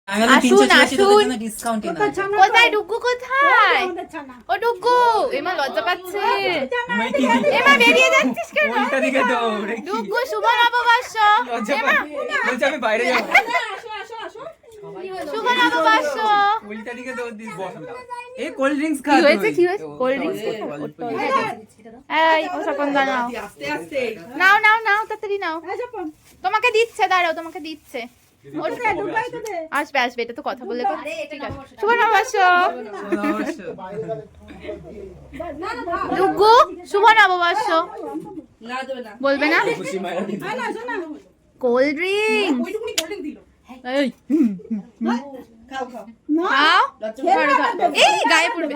আসুন আসুন। কোথায় ডুগু, কোথায় ও ডুগু? এমা লজ্জা পাচ্ছে, এমা বেরিয়ে যাচ্ছিস কেন? ডুগু শুভ নববর্ষ। এমা আমি বাইরে যাবো। শুভ নববর্ষ। উল্টা দিকে দৌড় দিস বস। এই কোল্ড ড্রিঙ্কস খা। কি হয়েছে কি হয়েছে? কোল্ড ড্রিঙ্কস এই ও স্বপন দা নাও নাও নাও নাও তাড়াতাড়ি নাও। তোমাকে দিচ্ছে, দাঁড়াও তোমাকে দিচ্ছে। আসবে আসবে, এটা তো কথা বলে। ঠিক আছে, শুভ নববর্ষ ডুগু, শুভ নববর্ষ। বলবে না? কোল্ড ড্রিঙ্ক এই খাও, এই গায়ে পড়বে।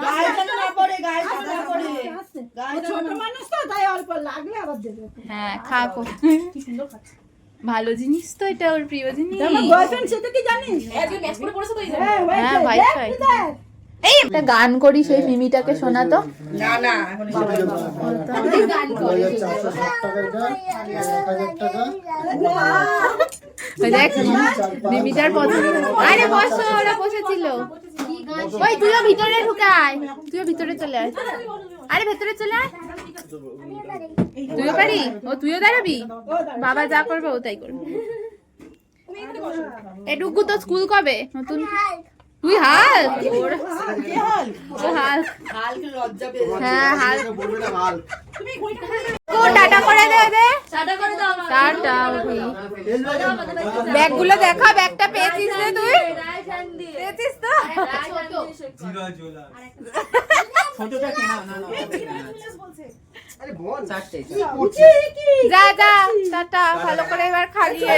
হ্যাঁ খা, ভালো জিনিস তো, এটা ওর প্রিয় জিনিস। হ্যাঁ ভাইফাই। এই একটা গান করি, সেই মিমিটাকে শোনা তো। না না দেখ মিমিটার পছন্দ। আরে বসো, ওরা বসেছিল। ওই তুইও ভিতরে ঢুকায়, তুইও ভিতরে চলে আয়। আরে ভেতরে চলে আয়। তুইও পারি? ও তুইও দাঁড়াবি? বাবা যা করবে ও তাই করবে। এ ডুগু তো স্কুল কবে নতুন? তুই হাল্ক? ও হাল্ক। হ্যাঁ হাল্ক। ও টাটা করে দে দে। টাটা। ব্যাগগুলো দেখা, ব্যাগটা পেয়েছিস রে তুই? পেয়েছিস তো? ছোটটা কেনা না না। আরে বল চারটে। যা যা টাটা, ভালো করে এবার খাইয়ে।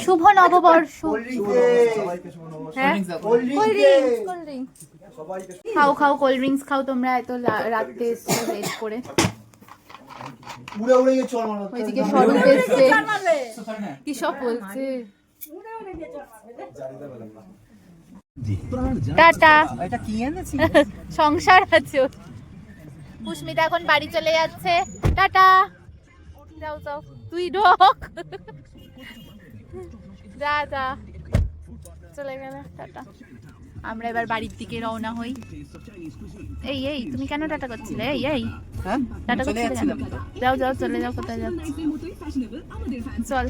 শুভ নববর্ষ। হ্যাঁ কোল্ড ড্রিঙ্কস খাও খাও, কোল্ড ড্রিঙ্কস খাও তোমরা। এত রাতে এসছো লেট করে। ওইদিকে স্বরূপ এসছে, কি সব বলছে। টাটা। এটা কি এনেছি? সংসার আছে। পুষ্মিতা এখন বাড়ি চলে যাচ্ছে। টাটা। যাও যাও, তুই ঢোক। যা যা, চলে গেল। টাটা। আমরা এবার বাড়ির দিকে রওনা হই। এই এই তুমি কেন টাটা করছিলে? এই এই হ্যাঁ টাটা চলে করছিলে কেন? যাচ্ছিলাম। যাও যাও চলে যাও, কোথায় যাও? চল।